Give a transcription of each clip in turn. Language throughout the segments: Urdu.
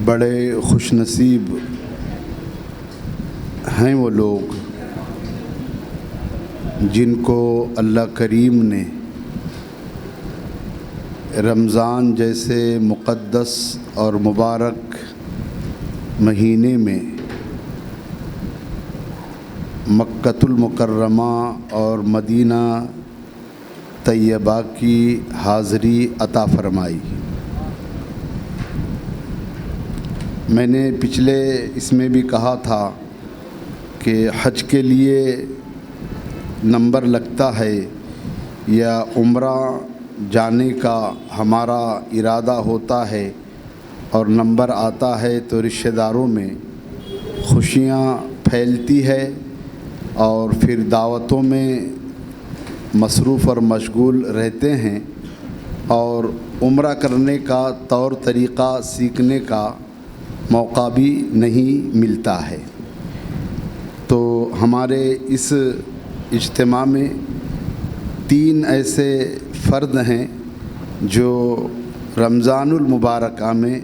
بڑے خوش نصیب ہیں وہ لوگ جن کو اللہ کریم نے رمضان جیسے مقدس اور مبارک مہینے میں مکۃ المکرمہ اور مدینہ طیبہ کی حاضری عطا فرمائی۔ میں نے پچھلے اس میں بھی کہا تھا کہ حج کے لیے نمبر لگتا ہے یا عمرہ جانے کا ہمارا ارادہ ہوتا ہے اور نمبر آتا ہے تو رشتہ داروں میں خوشیاں پھیلتی ہے اور پھر دعوتوں میں مصروف اور مشغول رہتے ہیں اور عمرہ کرنے کا طور طریقہ سیکھنے کا موقع بھی نہیں ملتا ہے۔ تو ہمارے اس اجتماع میں 3 ایسے فرد ہیں جو رمضان المبارکہ میں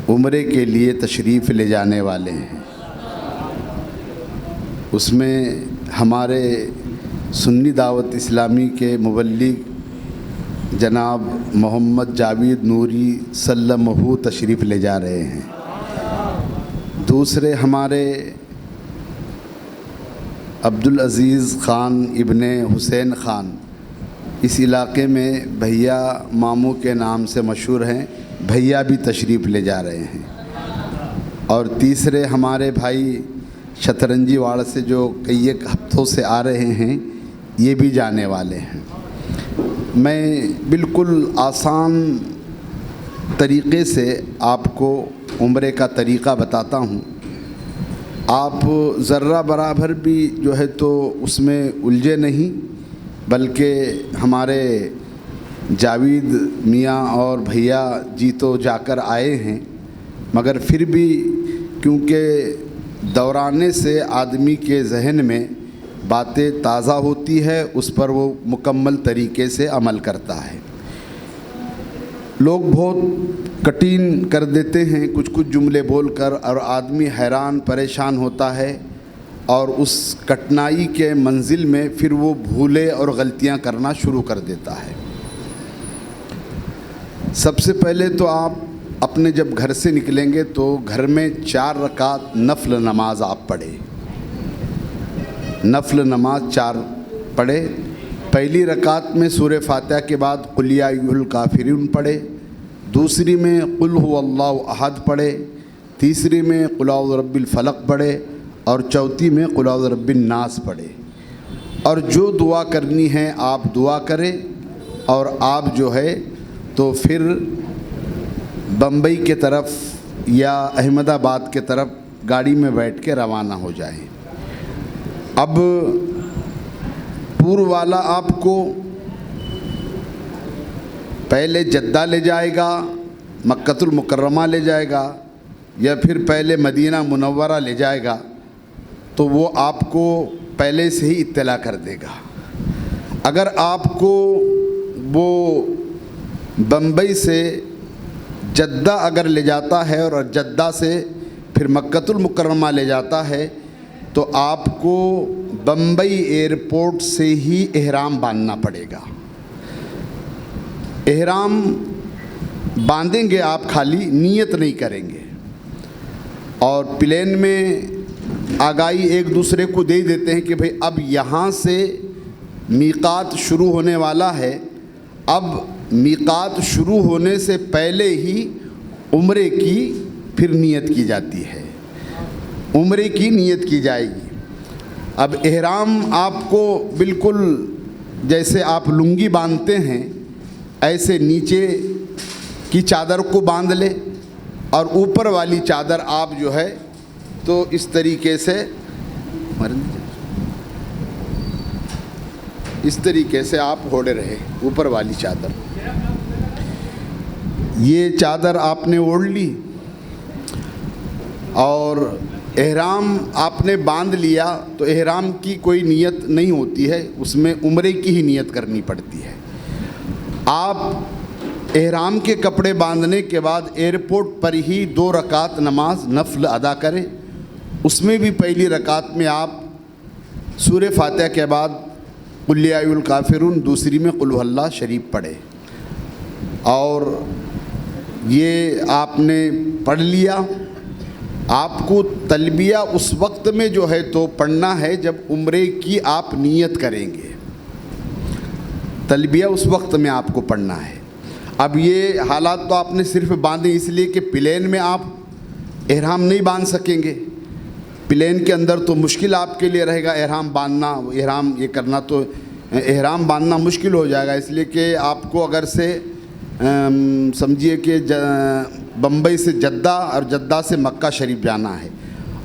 عمرے کے لیے تشریف لے جانے والے ہیں۔ اس میں ہمارے سنی دعوت اسلامی کے مبلغ جناب محمد جاوید نوری سلمہ تشریف لے جا رہے ہیں۔ دوسرے ہمارے عبدالعزیز خان ابن حسین خان اس علاقے میں بھیا ماموں کے نام سے مشہور ہیں، بھیا بھی تشریف لے جا رہے ہیں۔ اور تیسرے ہمارے بھائی شطرنجی واڑ سے جو کئی ایک ہفتوں سے آ رہے ہیں، یہ بھی جانے والے ہیں۔ میں بالکل آسان طریقے سے آپ کو عمرے کا طریقہ بتاتا ہوں۔ آپ ذرہ برابر بھی جو ہے تو اس میں الجھے نہیں، بلکہ ہمارے جاوید میاں اور بھیا جی تو جا کر آئے ہیں، مگر پھر بھی کیونکہ دورانے سے آدمی کے ذہن میں باتیں تازہ ہوتی ہے، اس پر وہ مکمل طریقے سے عمل کرتا ہے۔ لوگ بہت کٹھن کر دیتے ہیں کچھ جملے بول کر، اور آدمی حیران پریشان ہوتا ہے اور اس کٹھنائی کے منزل میں پھر وہ بھولے اور غلطیاں کرنا شروع کر دیتا ہے۔ سب سے پہلے تو آپ اپنے جب گھر سے نکلیں گے تو گھر میں 4 رکعت نفل نماز آپ پڑھیں، نفل نماز 4 پڑھے۔ پہلی رکعت میں سورہ فاتحہ کے بعد قل یا ایھا الکافرون پڑھے، دوسری میں قل ھو اللہ احد پڑھے، تیسری میں قل اعوذ برب الفلق پڑھے، اور چوتھی میں قل اعوذ برب الناس پڑھے۔ اور جو دعا کرنی ہے آپ دعا کریں، اور آپ جو ہے تو پھر بمبئی کے طرف یا احمد آباد کے طرف گاڑی میں بیٹھ کے روانہ ہو جائیں۔ اب پور والا آپ کو پہلے جدہ لے جائے گا، مکۃ المکرمہ لے جائے گا، یا پھر پہلے مدینہ منورہ لے جائے گا، تو وہ آپ کو پہلے سے ہی اطلاع کر دے گا۔ اگر آپ کو وہ بمبئی سے جدہ اگر لے جاتا ہے اور جدہ سے پھر مکۃ المکرمہ لے جاتا ہے، تو آپ کو بمبئی ایئرپورٹ سے ہی احرام باندھنا پڑے گا۔ احرام باندھیں گے آپ، خالی نیت نہیں کریں گے۔ اور پلین میں آگاہی ایک دوسرے کو دے دیتے ہیں کہ بھئی اب یہاں سے میقات شروع ہونے والا ہے۔ اب میقات شروع ہونے سے پہلے ہی عمرے کی پھر نیت کی جاتی ہے، عمرے کی نیت کی جائے گی۔ اب احرام آپ کو بالکل جیسے آپ لنگی باندھتے ہیں ایسے نیچے کی چادر کو باندھ لے، اور اوپر والی چادر آپ جو ہے تو اس طریقے سے آپ اوڑھے رہے، اوپر والی چادر۔ یہ چادر آپ نے اوڑھ لی اور احرام آپ نے باندھ لیا، تو احرام کی کوئی نیت نہیں ہوتی ہے، اس میں عمرے کی ہی نیت کرنی پڑتی ہے۔ آپ احرام کے کپڑے باندھنے کے بعد ایئرپورٹ پر ہی 2 رکعت نماز نفل ادا کریں. اس میں بھی پہلی رکعت میں آپ سورہ فاتحہ کے بعد قل یا ایھا الکافرون، دوسری میں قل ھو اللہ شریف پڑھیں. اور یہ آپ نے پڑھ لیا. آپ کو تلبیہ اس وقت میں جو ہے تو پڑھنا ہے جب عمرے کی آپ نیت کریں گے. تلبیہ اس وقت میں آپ کو پڑھنا ہے. اب یہ حالات تو آپ نے صرف باندھے اس لیے کہ پلین میں آپ احرام نہیں باندھ سکیں گے. پلین کے اندر تو مشکل آپ کے لیے رہے گا احرام باندھنا، احرام یہ کرنا، تو احرام باندھنا مشکل ہو جائے گا. اس لیے کہ آپ کو اگر سے سمجھیے کہ بمبئی سے جدہ اور جدہ سے مکہ شریف جانا ہے،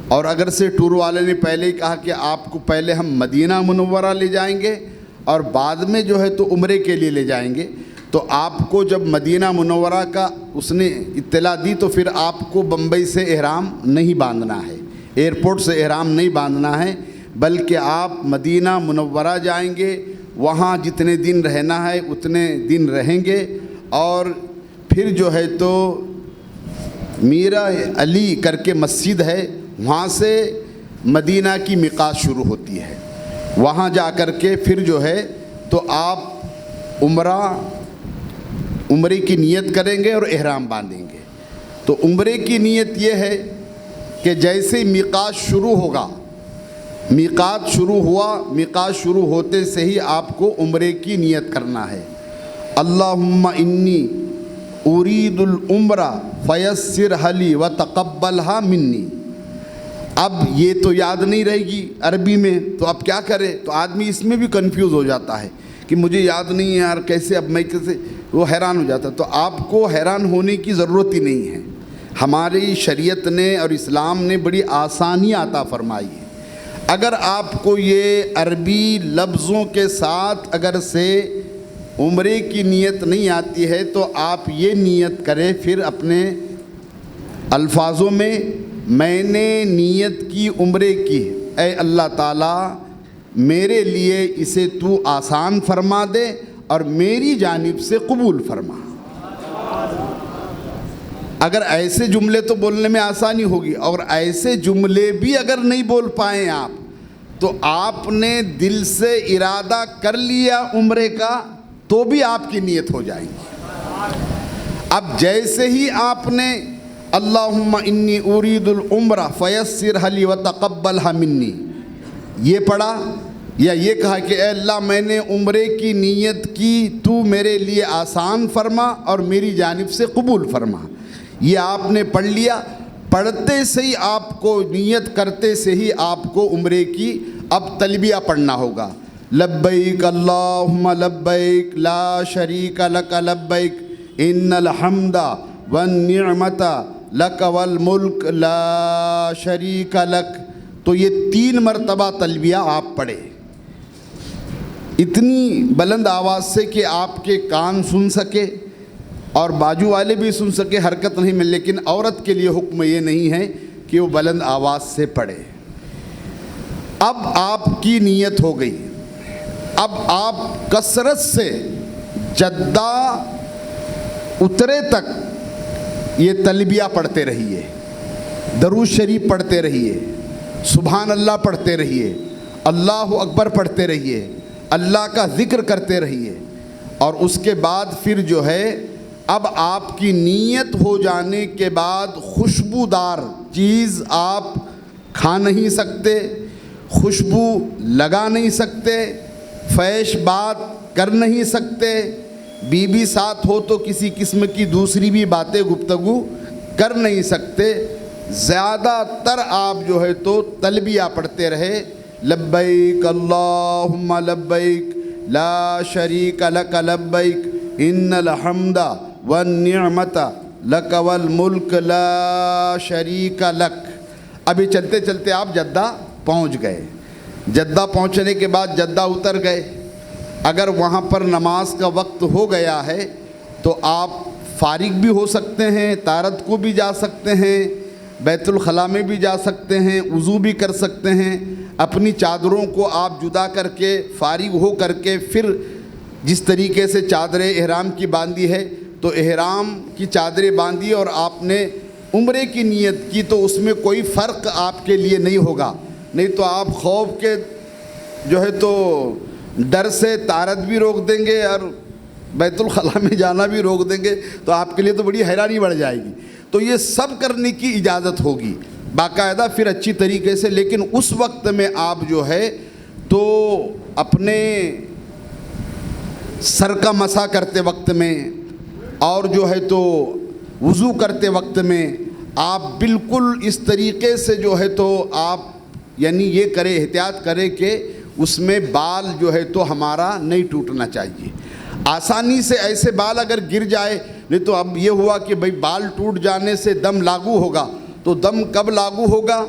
اور اگر سے ٹور والے نے پہلے ہی کہا کہ آپ کو پہلے ہم مدینہ منورہ لے جائیں گے اور بعد میں جو ہے تو عمرے کے لیے لے جائیں گے، تو آپ کو جب مدینہ منورہ کا اس نے اطلاع دی تو پھر آپ کو بمبئی سے احرام نہیں باندھنا ہے، ایئرپورٹ سے احرام نہیں باندھنا ہے، بلکہ آپ مدینہ منورہ جائیں گے. وہاں جتنے دن رہنا ہے اتنے دن رہیں گے، اور پھر جو ہے تو میرا علی کر کے مسجد ہے، وہاں سے مدینہ کی میقات شروع ہوتی ہے. وہاں جا کر کے پھر جو ہے تو آپ عمرے کی نیت کریں گے اور احرام باندھیں گے. تو عمرے کی نیت یہ ہے کہ جیسے میقات شروع ہوگا، میقات شروع ہوا، میقات شروع ہوتے سے ہی آپ کو عمرے کی نیت کرنا ہے. اللہم انی ارید العمرہ فیسرھا لی وتقبلھا منی. اب یہ تو یاد نہیں رہے گی عربی میں، تو اب کیا کرے؟ تو آدمی اس میں بھی کنفیوز ہو جاتا ہے کہ مجھے یاد نہیں ہے یار، کیسے اب میں کیسے، وہ حیران ہو جاتا ہے. تو آپ کو حیران ہونے کی ضرورت ہی نہیں ہے. ہماری شریعت نے اور اسلام نے بڑی آسانی عطا فرمائی ہے. اگر آپ کو یہ عربی لفظوں کے ساتھ اگر سے عمرے کی نیت نہیں آتی ہے تو آپ یہ نیت کریں پھر اپنے الفاظوں میں نے نیت کی عمرے کی، اے اللہ تعالیٰ میرے لیے اسے تو آسان فرما دے اور میری جانب سے قبول فرما. اگر ایسے جملے تو بولنے میں آسانی ہوگی، اور ایسے جملے بھی اگر نہیں بول پائیں آپ تو آپ نے دل سے ارادہ کر لیا عمرے کا تو بھی آپ کی نیت ہو جائے گی. اب جیسے ہی آپ نے اللہم انی ارید العمرہ فیسرھا لی وتقبلھا منی یہ پڑھا، یا یہ کہا کہ اے اللہ میں نے عمرے کی نیت کی، تو میرے لیے آسان فرما اور میری جانب سے قبول فرما، یہ آپ نے پڑھ لیا. پڑھتے سے ہی آپ کو، نیت کرتے سے ہی آپ کو عمرے کی اب تلبیہ پڑھنا ہوگا. لبیک اللہم لبیک لا شریک لک لبیک ان الحمد والنعمت لک والملک لا شریک لک. تو یہ 3 مرتبہ تلبیہ آپ پڑھیں اتنی بلند آواز سے کہ آپ کے کان سن سکے اور بازو والے بھی سن سکے، حرکت نہیں میں. لیکن عورت کے لیے حکم یہ نہیں ہے کہ وہ بلند آواز سے پڑھے. اب آپ کی نیت ہو گئی. اب آپ کثرت سے جدہ اترے تک یہ تلبیہ پڑھتے رہیے، درود شریف پڑھتے رہیے، سبحان اللہ پڑھتے رہیے، اللہ اکبر پڑھتے رہیے، اللہ کا ذکر کرتے رہیے. اور اس کے بعد پھر جو ہے اب آپ کی نیت ہو جانے کے بعد خوشبودار چیز آپ کھا نہیں سکتے، خوشبو لگا نہیں سکتے، فحش بات کر نہیں سکتے، بیوی ساتھ ہو تو کسی قسم کی دوسری بھی باتیں گفتگو کر نہیں سکتے. زیادہ تر آپ جو ہے تو تلبیہ پڑھتے رہے، لبیک اللہم لبیک لا شریک لک لبیک ان الحمد والنعمت لک والملک لا شریک لک. ابھی چلتے چلتے آپ جدہ پہنچ گئے. جدہ پہنچنے کے بعد جدہ اتر گئے. اگر وہاں پر نماز کا وقت ہو گیا ہے تو آپ فارغ بھی ہو سکتے ہیں، طہارت کو بھی جا سکتے ہیں، بیت الخلاء میں بھی جا سکتے ہیں، وضو بھی کر سکتے ہیں. اپنی چادروں کو آپ جدا کر کے فارغ ہو کر کے پھر جس طریقے سے چادر احرام کی باندھی ہے تو احرام کی چادریں باندھی اور آپ نے عمرے کی نیت کی تو اس میں کوئی فرق آپ کے لیے نہیں ہوگا، نہیں تو آپ خوف کے جو ہے تو ڈر سے طہارت بھی روک دیں گے اور بیت الخلاء میں جانا بھی روک دیں گے تو آپ کے لیے تو بڑی حیرانی بڑھ جائے گی۔ تو یہ سب کرنے کی اجازت ہوگی باقاعدہ پھر اچھی طریقے سے، لیکن اس وقت میں آپ جو ہے تو اپنے سر کا مسح کرتے وقت میں اور جو ہے تو وضو کرتے وقت میں آپ بالکل اس طریقے سے جو ہے تو آپ یعنی یہ کرے، احتیاط کرے کہ اس میں بال جو ہے تو ہمارا نہیں ٹوٹنا چاہیے۔ آسانی سے ایسے بال اگر گر جائے، نہیں تو اب یہ ہوا کہ بھئی بال ٹوٹ جانے سے دم لاگو ہوگا، تو دم کب لاگو ہوگا؟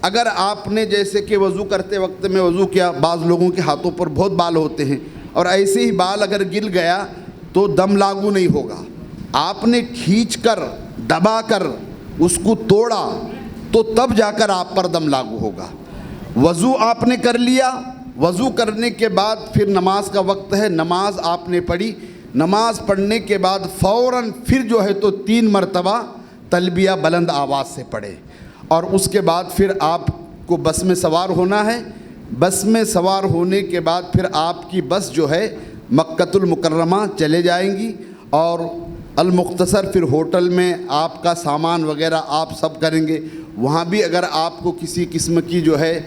اگر آپ نے جیسے کہ وضو کرتے وقت میں وضو کیا، بعض لوگوں کے ہاتھوں پر بہت بال ہوتے ہیں اور ایسے ہی بال اگر گر گیا تو دم لاگو نہیں ہوگا۔ آپ نے کھینچ کر دبا کر اس کو توڑا تو تب جا کر آپ پر دم لاگو ہوگا۔ وضو آپ نے کر لیا، وضو کرنے کے بعد پھر نماز کا وقت ہے، نماز آپ نے پڑھی، نماز پڑھنے کے بعد فوراً پھر جو ہے تو 3 مرتبہ تلبیہ بلند آواز سے پڑھے، اور اس کے بعد پھر آپ کو بس میں سوار ہونا ہے۔ بس میں سوار ہونے کے بعد پھر آپ کی بس جو ہے مکۃ المکرمہ چلے جائیں گی، اور المختصر پھر ہوٹل میں آپ کا سامان وغیرہ آپ سب کریں گے۔ وہاں بھی اگر آپ کو کسی قسم کی جو ہے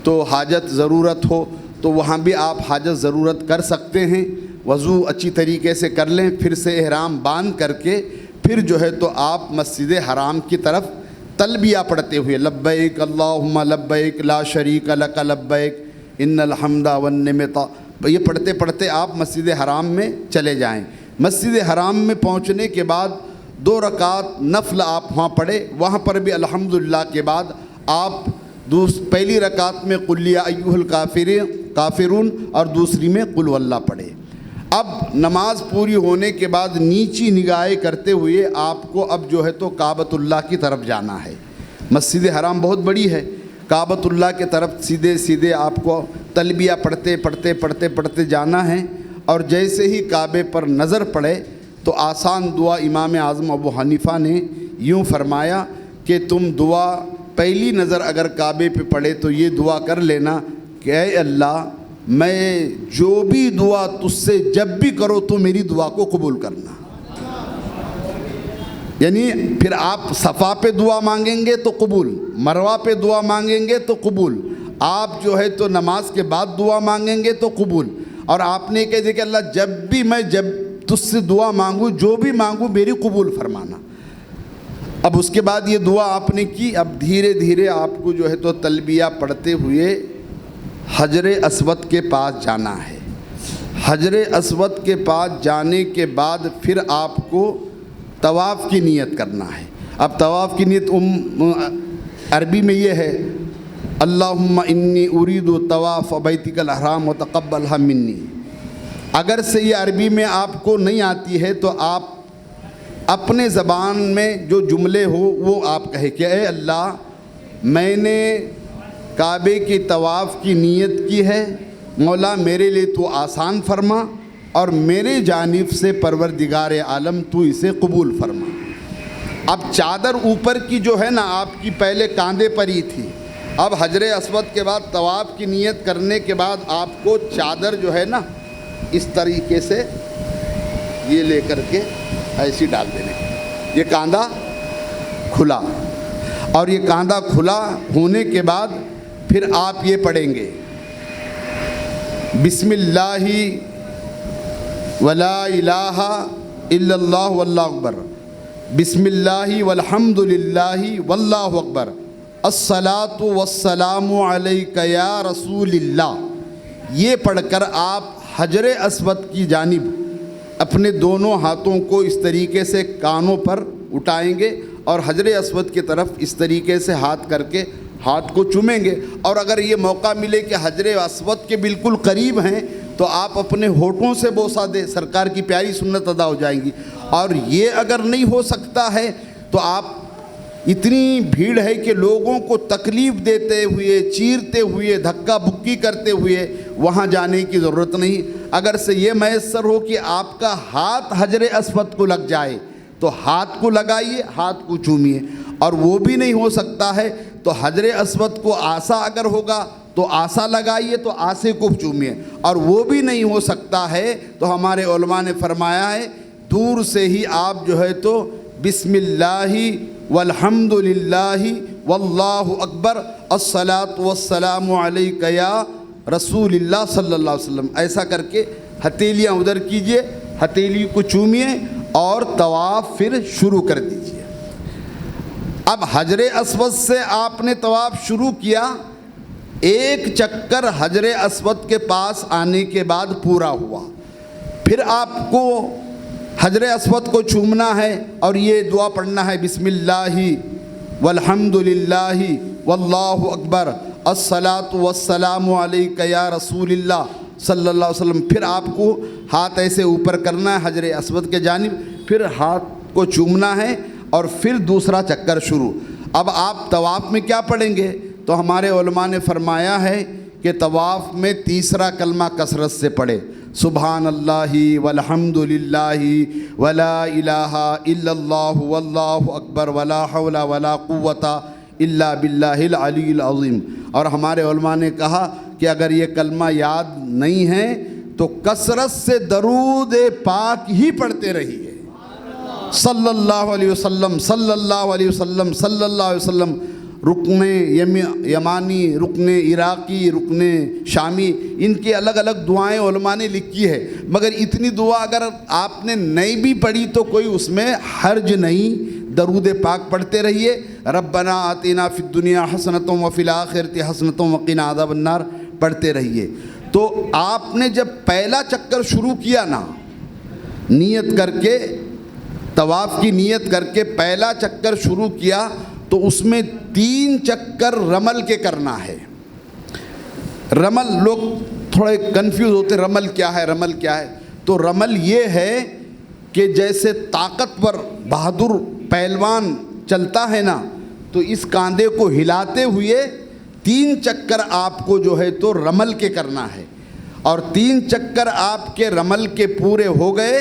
تو حاجت ضرورت ہو تو وہاں بھی آپ حاجت ضرورت کر سکتے ہیں۔ وضو اچھی طریقے سے کر لیں، پھر سے احرام باندھ کر کے پھر جو ہے تو آپ مسجد حرام کی طرف تلبیہ پڑھتے ہوئے لبیک اللہم لبیک لا شریک لک لبیک ان الحمد والنعمت، یہ پڑھتے پڑھتے آپ مسجد حرام میں چلے جائیں۔ مسجد حرام میں پہنچنے کے بعد 2 رکعت نفل آپ وہاں پڑھے، وہاں پر بھی الحمدللہ کے بعد آپ پہلی رکعت میں قل یا ایھا الکافرون اور دوسری میں قل واللہ پڑھے۔ اب نماز پوری ہونے کے بعد نیچی نگاہیں کرتے ہوئے آپ کو اب جو ہے تو کعبۃ اللہ کی طرف جانا ہے۔ مسجد حرام بہت بڑی ہے، کعبۃ اللہ کی طرف سیدھے سیدھے آپ کو تلبیہ پڑھتے جانا ہے، اور جیسے ہی کعبے پر نظر پڑے تو آسان دعا امام اعظم ابو حنیفہ نے یوں فرمایا کہ تم دعا پہلی نظر اگر کعبے پہ پڑے تو یہ دعا کر لینا کہ اے اللہ، میں جو بھی دعا تجھ سے جب بھی کرو تو میری دعا کو قبول کرنا۔ یعنی پھر آپ صفا پہ دعا مانگیں گے تو قبول، مروہ پہ دعا مانگیں گے تو قبول، آپ جو ہے تو نماز کے بعد دعا مانگیں گے تو قبول، اور آپ نے کہہ دیا کہ اللہ جب بھی میں جب تجھ سے دعا مانگوں، جو بھی مانگوں میری قبول فرمانا۔ اب اس کے بعد یہ دعا آپ نے کی، اب دھیرے دھیرے آپ کو جو ہے تو تلبیہ پڑھتے ہوئے حجر اسود کے پاس جانا ہے۔ حجر اسود کے پاس جانے کے بعد پھر آپ کو طواف کی نیت کرنا ہے۔ اب طواف کی نیت عربی میں یہ ہے اللہم انی ارید طواف بیتک الحرام وتقبلھا منی۔ اگر سے یہ عربی میں آپ کو نہیں آتی ہے تو آپ اپنے زبان میں جو جملے ہو وہ آپ کہے کہ اے اللہ، میں نے کعبے کی طواف کی نیت کی ہے، مولا میرے لیے تو آسان فرما، اور میرے جانب سے پروردگار عالم تو اسے قبول فرما۔ اب چادر اوپر کی جو ہے نا آپ کی پہلے کاندھے پر ہی تھی، اب حجر اسود کے بعد طواف کی نیت کرنے کے بعد آپ کو چادر جو ہے نا اس طریقے سے یہ لے کر کے ایسی ڈال دینے، یہ کاندھا کھلا، اور یہ کاندھا کھلا ہونے کے بعد پھر آپ یہ پڑھیں گے بسم اللہ ولا الہ الا اللہ واللہ اکبر، بسم اللہ والحمد للہ واللہ اکبر، الصلاۃ والسلام علیک یا رسول اللہ۔ یہ پڑھ کر آپ حجر اسود کی جانب اپنے دونوں ہاتھوں کو اس طریقے سے کانوں پر اٹھائیں گے اور حجر اسود کی طرف اس طریقے سے ہاتھ کر کے ہاتھ کو چومیں گے، اور اگر یہ موقع ملے کہ حجر اسود کے بالکل قریب ہیں تو آپ اپنے ہونٹوں سے بوسہ دیں، سرکار کی پیاری سنت ادا ہو جائیں گی۔ اور یہ اگر نہیں ہو سکتا ہے تو آپ اتنی بھیڑ ہے کہ لوگوں کو تکلیف دیتے ہوئے، چیرتے ہوئے، دھکا بکی کرتے ہوئے وہاں جانے کی ضرورت نہیں۔ اگر سے یہ میسر ہو کہ آپ کا ہاتھ حجر اسود کو لگ جائے تو ہاتھ کو لگائیے، ہاتھ کو چومیے، اور وہ بھی نہیں ہو سکتا ہے تو حجر اسود کو آسا اگر ہوگا تو آسا لگائیے، تو آسے کو چومیے، اور وہ بھی نہیں ہو سکتا ہے تو ہمارے علماء نے فرمایا ہے دور سے ہی آپ جو ہے تو بسم اللہ والحمد للہ واللہ اکبر الصلاۃ والسلام علیک یا رسول اللہ صلی اللہ علیہ وسلم ایسا کر کے ہتھیلیاں ادھر کیجئے، ہتھیلی کو چومیے اور طواف پھر شروع کر دیجئے۔ اب حجر اسود سے آپ نے طواف شروع کیا، ایک چکر حجر اسود کے پاس آنے کے بعد پورا ہوا، پھر آپ کو حجر اسود کو چومنا ہے اور یہ دعا پڑھنا ہے بسم اللہ والحمد للہ واللہ اکبر الصلاۃ والسلام علیک یا رسول اللہ صلی اللہ علیہ وسلم۔ پھر آپ کو ہاتھ ایسے اوپر کرنا ہے حجر اسود کے جانب، پھر ہاتھ کو چومنا ہے اور پھر دوسرا چکر شروع۔ اب آپ طواف میں کیا پڑھیں گے؟ تو ہمارے علماء نے فرمایا ہے کہ طواف میں تیسرا کلمہ کثرت سے پڑھے، سبحان اللہ والحمد للہ ولا الہ الا اللہ واللہ اکبر ولا حول ولا قوت الا باللہ العلی العظیم۔ اور ہمارے علماء نے کہا کہ اگر یہ کلمہ یاد نہیں ہے تو کثرت سے درود پاک ہی پڑھتے رہیے، صلی اللہ علیہ وسلم صلی اللہ علیہ وسلم صلی اللہ علیہ وسلم۔ رکن یمانی، رکن عراقی، رکن شامی، ان کی الگ الگ دعائیں علماء نے لکھی ہے، مگر اتنی دعا اگر آپ نے نہیں بھی پڑھی تو کوئی اس میں حرج نہیں، درود پاک پڑھتے رہیے۔ ربنا آتنا فی الدنیا حسنۃ وفی الآخرۃ حسنۃ وقنا عذاب النار پڑھتے رہیے۔ تو آپ نے جب پہلا چکر شروع کیا نا، نیت کر کے، طواف کی نیت کر کے پہلا چکر شروع کیا تو اس میں 3 چکر رمل کے کرنا ہے۔ رمل، لوگ تھوڑے کنفیوز ہوتے، رمل کیا ہے، رمل کیا ہے؟ تو رمل یہ ہے کہ جیسے طاقتور بہادر پہلوان چلتا ہے نا، تو اس کاندھے کو ہلاتے ہوئے 3 چکر آپ کو جو ہے تو رمل کے کرنا ہے، اور 3 چکر آپ کے رمل کے پورے ہو گئے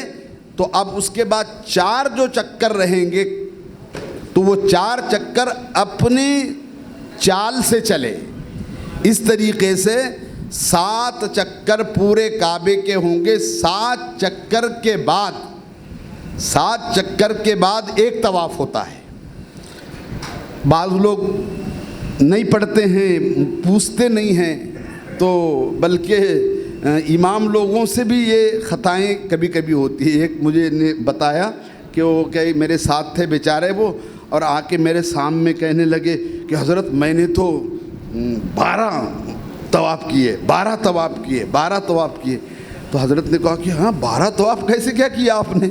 تو اب اس کے بعد 4 جو چکر رہیں گے تو وہ 4 چکر اپنی چال سے چلے۔ اس طریقے سے 7 چکر پورے کعبے کے ہوں گے۔ 7 چکر کے بعد ایک طواف ہوتا ہے۔ بعض لوگ نہیں پڑھتے ہیں، پوچھتے نہیں ہیں، تو بلکہ امام لوگوں سے بھی یہ خطائیں کبھی کبھی ہوتی ہے۔ ایک مجھے نے بتایا کہ وہ کہ میرے ساتھ تھے بیچارے وہ، اور آ کے میرے سامنے کہنے لگے کہ حضرت میں نے تو 12 طواف کیے۔ تو حضرت نے کہا کہ ہاں 12 طواف کیسے کیا کیا آپ نے؟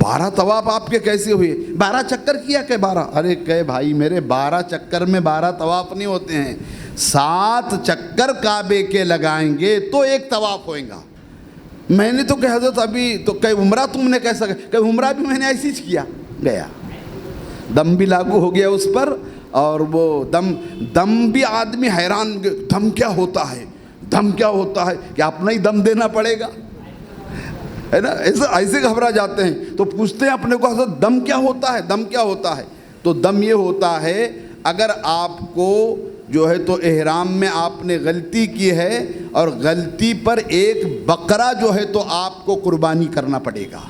12 طواف آپ کے کیسے ہوئے؟ 12 چکر کیا کہ 12؟ ارے کہ بھائی میرے 12 چکر میں 12 طواف نہیں ہوتے ہیں، 7 چکر کعبے کے لگائیں گے تو ایک طواف ہوئے گا۔ میں نے تو کہ حضرت ابھی تو کہ عمرہ تم نے کیسا کہ عمرہ بھی میں نے ایسے ہی کیا، گیا دم بھی لاگو ہو گیا اس پر، اور وہ دم بھی آدمی حیران، دم کیا ہوتا ہے کہ اپنا ہی دم دینا پڑے گا، ہے نا، ایسے گھبرا جاتے ہیں۔ تو پوچھتے ہیں اپنے کو حضرت دم کیا ہوتا ہے؟ تو دم یہ ہوتا ہے اگر آپ کو جو ہے تو احرام میں آپ نے غلطی کی ہے اور غلطی پر ایک بکرا جو ہے تو آپ کو قربانی کرنا پڑے گا،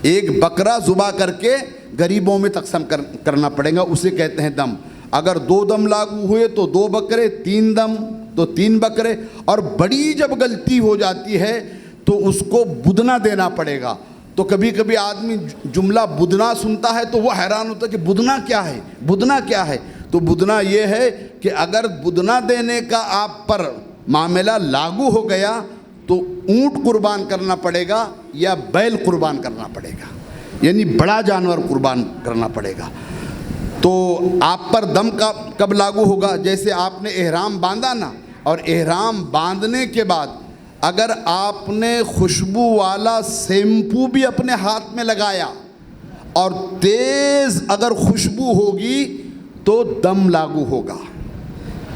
ایک بکرا ذبح کر کے غریبوں میں تقسیم کرنا پڑے گا، اسے کہتے ہیں دم۔ اگر 2 دم لاگو ہوئے تو 2 بکرے، 3 دم تو 3 بکرے، اور بڑی جب غلطی ہو جاتی ہے تو اس کو بدنا دینا پڑے گا۔ تو کبھی کبھی آدمی جملہ بدنا سنتا ہے تو وہ حیران ہوتا ہے کہ بدنا کیا ہے؟ تو بدنا یہ ہے کہ اگر بدنا دینے کا آپ پر معاملہ لاگو ہو گیا تو اونٹ قربان کرنا پڑے گا یا بیل قربان کرنا پڑے گا، یعنی بڑا جانور قربان کرنا پڑے گا۔ تو آپ پر دم کا کب لاگو ہوگا؟ جیسے آپ نے احرام باندھا نا، اور احرام باندھنے کے بعد اگر آپ نے خوشبو والا شیمپو بھی اپنے ہاتھ میں لگایا اور تیز اگر خوشبو ہوگی تو دم لاگو ہوگا۔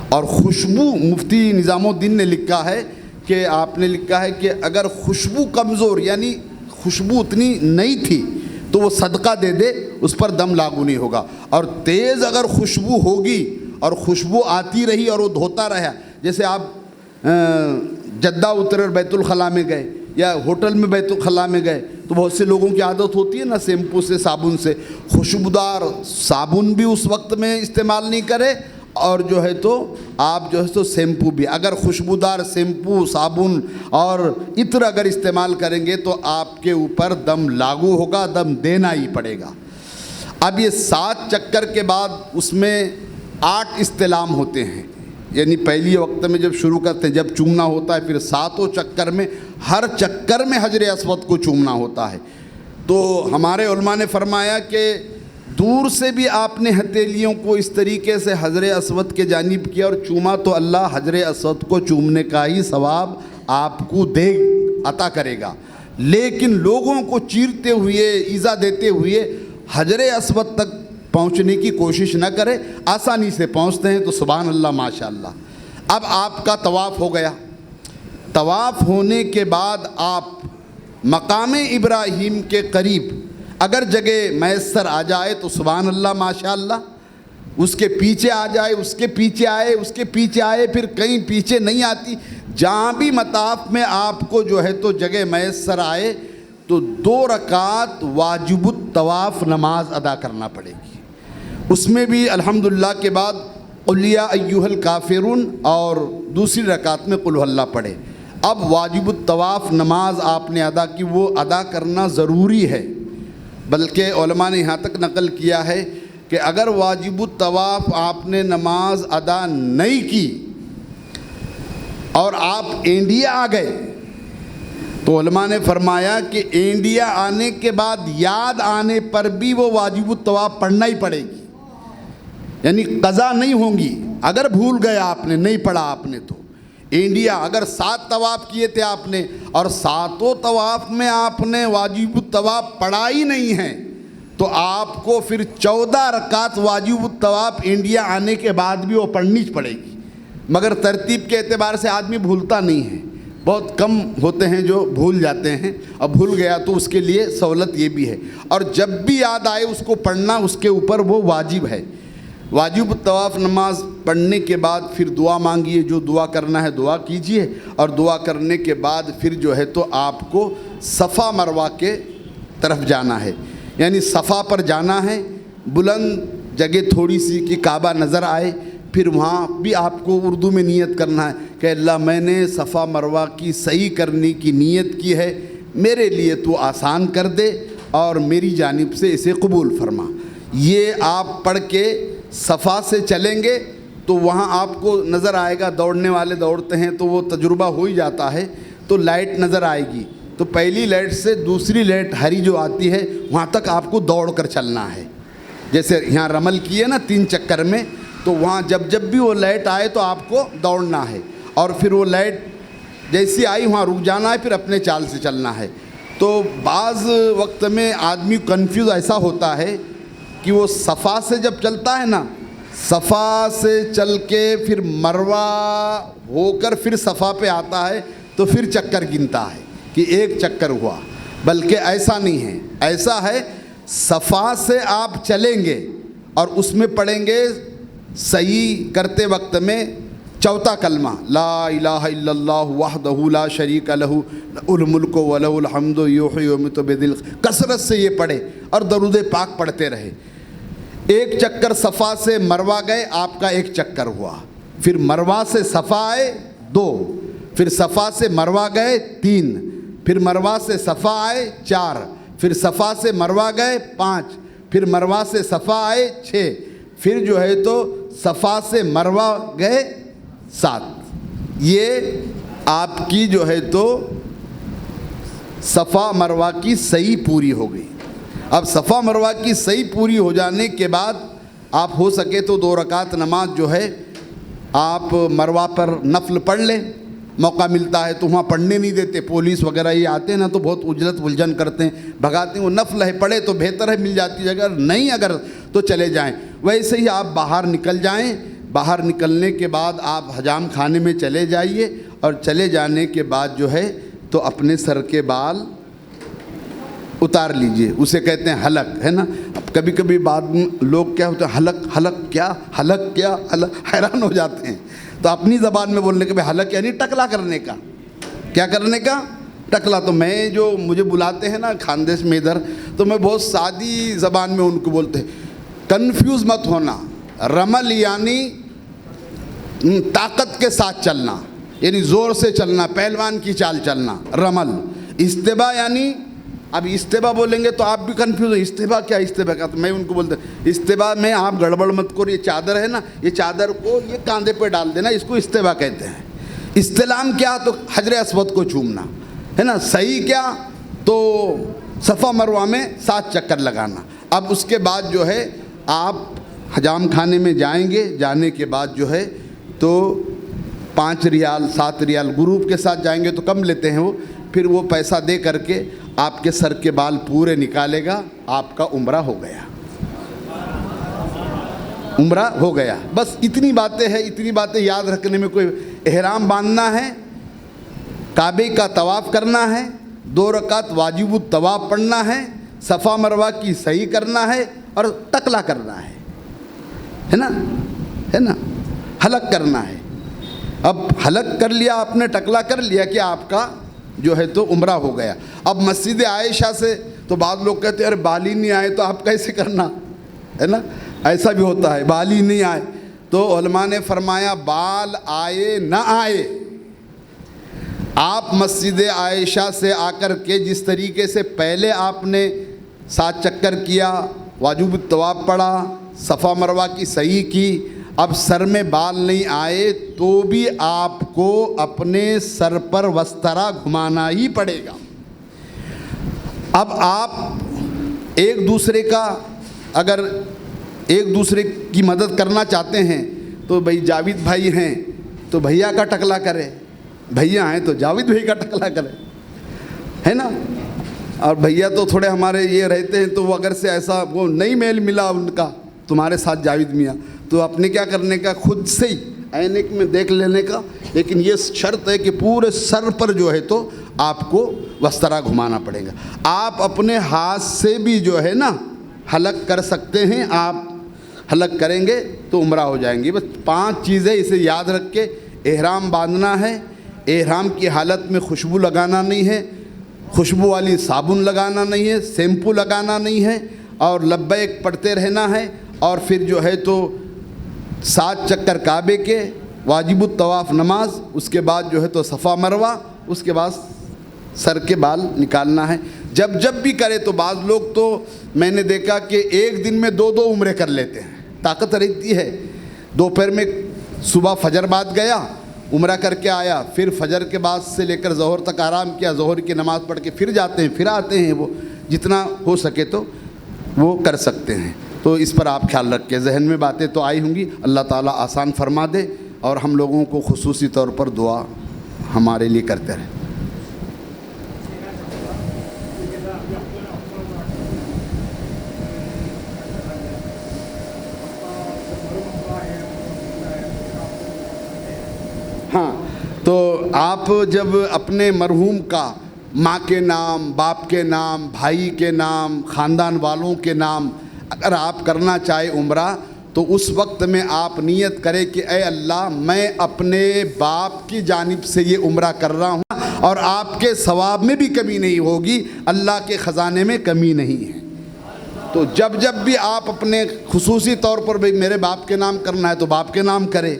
اور خوشبو، مفتی نظام الدین نے لکھا ہے کہ آپ نے لکھا ہے کہ اگر خوشبو کمزور یعنی خوشبو اتنی نہیں تھی تو وہ صدقہ دے دے، اس پر دم لاگو نہیں ہوگا، اور تیز اگر خوشبو ہوگی اور خوشبو آتی رہی اور وہ دھوتا رہا، جیسے آپ جدہ اترے اور بیت الخلاء میں گئے یا ہوٹل میں بیت الخلاء میں گئے تو بہت سے لوگوں کی عادت ہوتی ہے نا شیمپو سے صابن سے، خوشبودار صابن بھی اس وقت میں استعمال نہیں کرے اور جو ہے تو آپ جو ہے تو شیمپو بھی، اگر خوشبودار شیمپو صابن اور عطر اگر استعمال کریں گے تو آپ کے اوپر دم لاگو ہوگا، دم دینا ہی پڑے گا۔ اب یہ 7 چکر کے بعد اس میں 8 استلام ہوتے ہیں، یعنی پہلی وقت میں جب شروع کرتے ہیں جب چومنا ہوتا ہے، پھر 7 چکر میں ہر چکر میں حجر اسود کو چومنا ہوتا ہے۔ تو ہمارے علماء نے فرمایا کہ دور سے بھی آپ نے ہتھیلیوں کو اس طریقے سے حجر اسود کے جانب کیا اور چوما تو اللہ حجر اسود کو چومنے کا ہی ثواب آپ کو دے عطا کرے گا، لیکن لوگوں کو چیرتے ہوئے ایذا دیتے ہوئے حجر اسود تک پہنچنے کی کوشش نہ کرے، آسانی سے پہنچتے ہیں تو سبحان اللہ ماشاء اللہ۔ اب آپ کا طواف ہو گیا، طواف ہونے کے بعد آپ مقام ابراہیم کے قریب اگر جگہ میسر آ جائے تو سبحان اللہ ماشاء اللہ، اس کے پیچھے آ جائے، اس کے پیچھے آئے، اس کے پیچھے آئے، پھر کہیں پیچھے نہیں آتی، جہاں بھی مطاف میں آپ کو جو ہے تو جگہ میسر آئے تو 2 رکعت واجب الطواف نماز ادا کرنا پڑے گی۔ اس میں بھی الحمدللہ کے بعد قل یا ایھا الکافرون اور دوسری رکعت میں قل اللہ پڑھے۔ اب واجب الطواف نماز آپ نے ادا کی، وہ ادا کرنا ضروری ہے، بلکہ علماء نے یہاں تک نقل کیا ہے کہ اگر واجب الطواف آپ نے نماز ادا نہیں کی اور آپ انڈیا آ گئے تو علماء نے فرمایا کہ انڈیا آنے کے بعد یاد آنے پر بھی وہ واجب الطواف پڑھنا ہی پڑے گی، یعنی قضا نہیں ہوں گی۔ اگر بھول گئے آپ نے، نہیں پڑھا آپ نے تو انڈیا اگر 7 طواف کیے تھے آپ نے اور 7 طواف میں آپ نے واجب الطواف پڑھا ہی نہیں ہے تو آپ کو پھر 14 رکعت واجب الطواف انڈیا آنے کے بعد بھی وہ پڑھنی پڑے گی، مگر ترتیب کے اعتبار سے آدمی بھولتا نہیں ہے، بہت کم ہوتے ہیں جو بھول جاتے ہیں، اب بھول گیا تو اس کے لیے سہولت یہ بھی ہے، اور جب بھی یاد آئے اس کو پڑھنا اس کے اوپر وہ واجب ہے۔ واجب الطواف نماز پڑھنے کے بعد پھر دعا مانگیے، جو دعا کرنا ہے دعا کیجئے، اور دعا کرنے کے بعد پھر جو ہے تو آپ کو صفا مروہ کے طرف جانا ہے، یعنی صفا پر جانا ہے، بلند جگہ تھوڑی سی کہ کعبہ نظر آئے، پھر وہاں بھی آپ کو اردو میں نیت کرنا ہے کہ اللہ میں نے صفا مروہ کی صحیح کرنے کی نیت کی ہے، میرے لیے تو آسان کر دے اور میری جانب سے اسے قبول فرما۔ یہ آپ پڑھ کے صفا سے چلیں گے تو وہاں آپ کو نظر آئے گا، دوڑنے والے دوڑتے ہیں تو وہ تجربہ ہو ہی جاتا ہے، تو لائٹ نظر آئے گی، تو پہلی لائٹ سے دوسری لائٹ ہری جو آتی ہے وہاں تک آپ کو دوڑ کر چلنا ہے۔ جیسے یہاں رمل کیے نا 3 چکر میں، تو وہاں جب بھی وہ لائٹ آئے تو آپ کو دوڑنا ہے، اور پھر وہ لائٹ جیسی آئی وہاں رک جانا ہے، پھر اپنے چال سے چلنا ہے۔ تو بعض وقت میں آدمی کنفیوز ایسا ہوتا ہے کہ وہ صفا سے جب چلتا ہے نا، صفا سے چل کے پھر مروہ ہو کر پھر صفا پہ آتا ہے تو پھر چکر گنتا ہے کہ 1 چکر ہوا، بلکہ ایسا نہیں ہے، ایسا ہے صفا سے آپ چلیں گے اور اس میں پڑھیں گے صحیح کرتے وقت میں 4 کلمہ لا الہ الا اللہ وحدہ لا شریک لہ لہ الملک و لہ الحمد یحیی و یمیت بدل، کثرت سے یہ پڑھے اور درود پاک پڑھتے رہے۔ 1 چکر صفا سے مروہ گئے، آپ کا 1 چکر ہوا، پھر مروہ سے صفا آئے 2، پھر صفا سے مروہ گئے 3، پھر مروہ سے صفا آئے 4، پھر صفا سے مروہ گئے 5، پھر مروہ سے صفا آئے 6، پھر جو ہے تو صفا سے مروہ گئے 7۔ یہ آپ کی جو ہے تو صفا مروہ کی صحیح پوری ہو گئی۔ اب صفا مروہ کی صحیح پوری ہو جانے کے بعد آپ ہو سکے تو 2 رکعت نماز جو ہے آپ مروہ پر نفل پڑھ لیں، موقع ملتا ہے تو وہاں پڑھنے نہیں دیتے، پولیس وغیرہ یہ آتے ہیں نا تو بہت اجلت الجھن کرتے ہیں، بھگاتے ہیں، وہ نفل ہے پڑھے تو بہتر ہے، مل جاتی جگہ، نہیں اگر تو چلے جائیں۔ ویسے ہی آپ باہر نکل جائیں، باہر نکلنے کے بعد آپ حجام خانے میں چلے جائیے اور چلے جانے کے بعد جو ہے تو اپنے سر کے بال اتار لیجئے، اسے کہتے ہیں حلق، ہے نا۔ اب کبھی کبھی بعد میں لوگ کیا ہوتے ہیں، حلق کیا، حیران ہو جاتے ہیں۔ تو اپنی زبان میں بولنے کے بھائی حلق یعنی ٹکلا کرنے کا، کیا کرنے کا، ٹکلا۔ تو میں جو مجھے بلاتے ہیں نا خاندیش میں ادھر، تو میں بہت سادی زبان میں ان کو بولتے ہیں، کنفیوز مت ہونا۔ رمل یعنی طاقت کے ساتھ چلنا، یعنی زور سے چلنا، پہلوان کی چال چلنا، رمل۔ استبا یعنی، اب استبا بولیں گے تو آپ بھی کنفیوز ہو، استبا کیا، استبا کیا؟ تو میں ان کو بولتا ہوں استبا میں آپ گڑبڑ مت کرو، یہ چادر ہے نا، یہ چادر کو یہ کاندھے پہ ڈال دینا، اس کو استبا کہتے ہیں۔ استلام کیا، تو حجر اسود کو چومنا، ہے نا۔ صحیح کیا، تو صفا مروہ میں 7 چکر لگانا۔ اب اس کے بعد جو ہے آپ حجام خانے میں جائیں گے، جانے کے بعد جو ہے تو 5 ریال 7 ریال گروپ کے ساتھ جائیں گے تو کم لیتے ہیں وہ، پھر وہ پیسہ دے کر کے آپ کے سر کے بال پورے نکالے گا، آپ کا عمرہ ہو گیا، عمرہ ہو گیا۔ بس اتنی باتیں ہیں، اتنی باتیں یاد رکھنے میں کوئی، احرام باندھنا ہے، کعبے کا طواف کرنا ہے، 2 رکعت واجب الطواف پڑھنا ہے، صفا مروہ کی سعی کرنا ہے اور ٹکلا کرنا ہے نا، ہے نا، حلق کرنا ہے۔ اب حلق کر لیا آپ نے، ٹکلا کر لیا کہ آپ کا جو ہے تو عمرہ ہو گیا۔ اب مسجد عائشہ سے تو بعض لوگ کہتے ہیں ارے بال ہی نہیں آئے تو آپ کیسے کرنا، ہے نا، ایسا بھی ہوتا ہے، بال ہی نہیں آئے۔ تو علماء نے فرمایا بال آئے نہ آئے، آپ مسجد عائشہ سے آ کر کے جس طریقے سے پہلے آپ نے 7 چکر کیا، واجب الطواف پڑھا، صفا مروہ کی سعی کی، اب سر میں بال نہیں آئے تو بھی آپ کو اپنے سر پر وسترا گھمانا ہی پڑے گا۔ اب آپ ایک دوسرے کا، اگر ایک دوسرے کی مدد کرنا چاہتے ہیں تو بھائی جاوید بھائی ہیں تو بھیا کا ٹکلا کرے، بھیا ہیں تو جاوید بھائی کا ٹکلا کرے، ہے نا۔ اور بھیا تو تھوڑے ہمارے یہ رہتے ہیں تو وہ اگر سے ایسا وہ نہیں میل ملا ان کا تمہارے ساتھ جاوید میاں، تو اپنے کیا کرنے کا، خود سے ہی عینک میں دیکھ لینے کا، لیکن یہ شرط ہے کہ پورے سر پر جو ہے تو آپ کو وسترا گھمانا پڑے گا۔ آپ اپنے ہاتھ سے بھی جو ہے نا حلق کر سکتے ہیں، آپ حلق کریں گے تو عمرہ ہو جائیں گے۔ بس 5 چیزیں اسے یاد رکھ کے احرام باندھنا ہے، احرام کی حالت میں خوشبو لگانا نہیں ہے، خوشبو والی صابن لگانا نہیں ہے، شیمپو لگانا نہیں ہے، اور لبیک پڑھتے رہنا ہے، اور پھر جو ہے تو 7 چکر کعبے کے، واجب الطواف نماز، اس کے بعد جو ہے تو صفا مروہ، اس کے بعد سر کے بال نکالنا ہے۔ جب بھی کرے تو بعض لوگ تو میں نے دیکھا کہ ایک دن میں 2 عمرے کر لیتے ہیں، طاقت رہتی ہے، دوپہر میں صبح فجر بعد گیا عمرہ کر کے آیا، پھر فجر کے بعد سے لے کر ظہر تک آرام کیا، ظہر کی نماز پڑھ کے پھر جاتے ہیں، پھر آتے ہیں۔ وہ جتنا ہو سکے تو وہ کر سکتے ہیں۔ تو اس پر آپ خیال رکھ کے، ذہن میں باتیں تو آئی ہوں گی، اللہ تعالیٰ آسان فرما دے، اور ہم لوگوں کو خصوصی طور پر دعا ہمارے لیے کرتے رہے۔ ہاں، تو آپ جب اپنے مرحوم کا ماں کے نام، باپ کے نام، بھائی کے نام، خاندان والوں کے نام اگر آپ کرنا چاہے عمرہ، تو اس وقت میں آپ نیت کرے کہ اے اللہ، میں اپنے باپ کی جانب سے یہ عمرہ کر رہا ہوں، اور آپ کے ثواب میں بھی کمی نہیں ہوگی، اللہ کے خزانے میں کمی نہیں ہے۔ تو جب بھی آپ اپنے خصوصی طور پر بھئی میرے باپ کے نام کرنا ہے تو باپ کے نام کرے،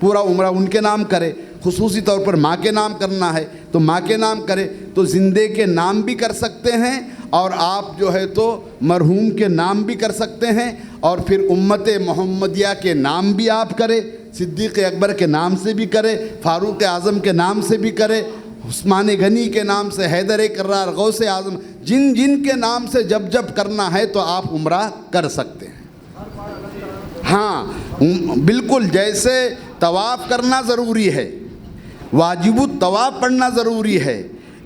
پورا عمرہ ان کے نام کرے، خصوصی طور پر ماں کے نام کرنا ہے تو ماں کے نام کرے، تو زندے کے نام بھی کر سکتے ہیں، اور آپ جو ہے تو مرحوم کے نام بھی کر سکتے ہیں، اور پھر امت محمدیہ کے نام بھی آپ کرے، صدیق اکبر کے نام سے بھی کرے، فاروق اعظم کے نام سے بھی کرے، عثمان غنی کے نام سے، حیدر کرار، غوث اعظم، جن کے نام سے جب کرنا ہے تو آپ عمرہ کر سکتے ہیں۔ ہاں بالکل، جیسے طواف کرنا ضروری ہے، واجب الطواف پڑھنا ضروری ہے،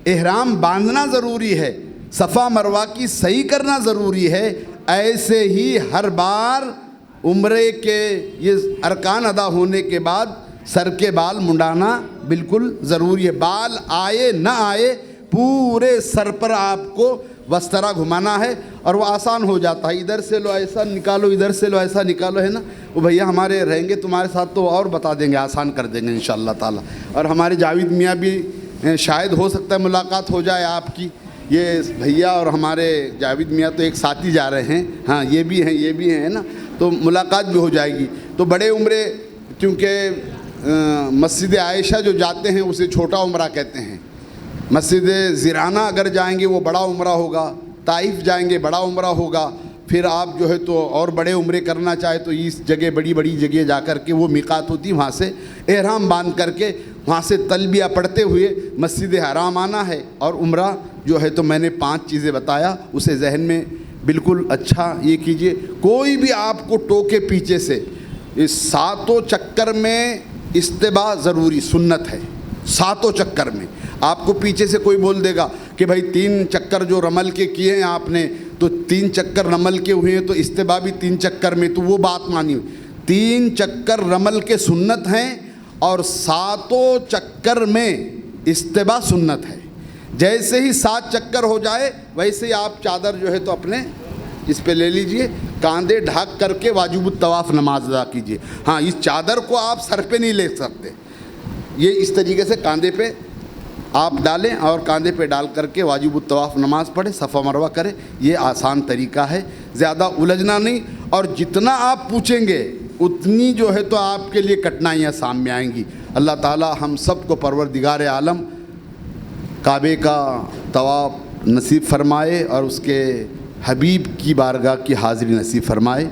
احرام باندھنا ضروری ہے، صفا مروہ کی صحیح کرنا ضروری ہے، ایسے ہی ہر بار عمرے کے یہ ارکان ادا ہونے کے بعد سر کے بال منڈانا بالکل ضروری ہے. بال آئے نہ آئے پورے سر پر آپ کو وسترا گھمانا ہے اور وہ آسان ہو جاتا ہے. ادھر سے لو ایسا نکالو, ادھر سے لو ایسا نکالو, ہے نا. وہ بھیا ہمارے رہیں گے تمہارے ساتھ تو اور بتا دیں گے, آسان کر دیں گے انشاءاللہ تعالیٰ. اور ہمارے جاوید میاں بھی شاید ہو سکتا ہے ملاقات ہو جائے آپ کی. یہ بھیا اور ہمارے جاوید میاں تو ایک ساتھ ہی جا رہے ہیں, ہاں یہ بھی ہیں ہے نا, تو ملاقات بھی ہو جائے گی. تو بڑے عمرے, کیونکہ مسجد عائشہ جو جاتے ہیں اسے چھوٹا عمرہ کہتے ہیں. مسجد زرانہ اگر جائیں گے وہ بڑا عمرہ ہوگا. طائف جائیں گے بڑا عمرہ ہوگا. پھر آپ جو ہے تو اور بڑے عمرے کرنا چاہے تو اس جگہ بڑی بڑی جگہ جا کر کے وہ میقات ہوتی, وہاں سے احرام باندھ کر کے وہاں سے تلبیہ پڑھتے ہوئے مسجد حرام آنا ہے. اور عمرہ جو ہے تو میں نے 5 چیزیں بتایا, اسے ذہن میں بالکل اچھا یہ کیجئے. کوئی بھی آپ کو ٹوکے پیچھے سے, اس 7 چکر میں استباء ضروری سنت ہے. 7 چکر میں آپ کو پیچھے سے کوئی بول دے گا کہ بھائی 3 چکر جو رمل کے کیے ہیں آپ نے, تو 3 چکر رمل کے ہوئے ہیں تو استباء بھی 3 چکر میں, تو وہ بات مانی. 3 چکر رمل کے سنت ہیں اور 7 چکر میں استباء سنت ہے. جیسے ہی 7 چکر ہو جائے ویسے ہی آپ چادر جو ہے تو اپنے اس پہ لے لیجئے, کاندھے ڈھک کر کے واجب الطواف نماز ادا کیجئے. ہاں, اس چادر کو آپ سر پہ نہیں لے سکتے, یہ اس طریقے سے کاندھے پہ آپ ڈالیں اور کاندھے پہ ڈال کر کے واجب الطواف نماز پڑھیں, صفا مروہ کریں. یہ آسان طریقہ ہے, زیادہ الجھنا نہیں. اور جتنا آپ پوچھیں گے اتنی جو ہے تو آپ کے لیے کٹھنائیاں سامنے آئیں گی. اللہ تعالی ہم سب کو پروردگار عالم کعبے کا طواف نصیب فرمائے اور اس کے حبیب کی بارگاہ کی حاضری نصیب فرمائے.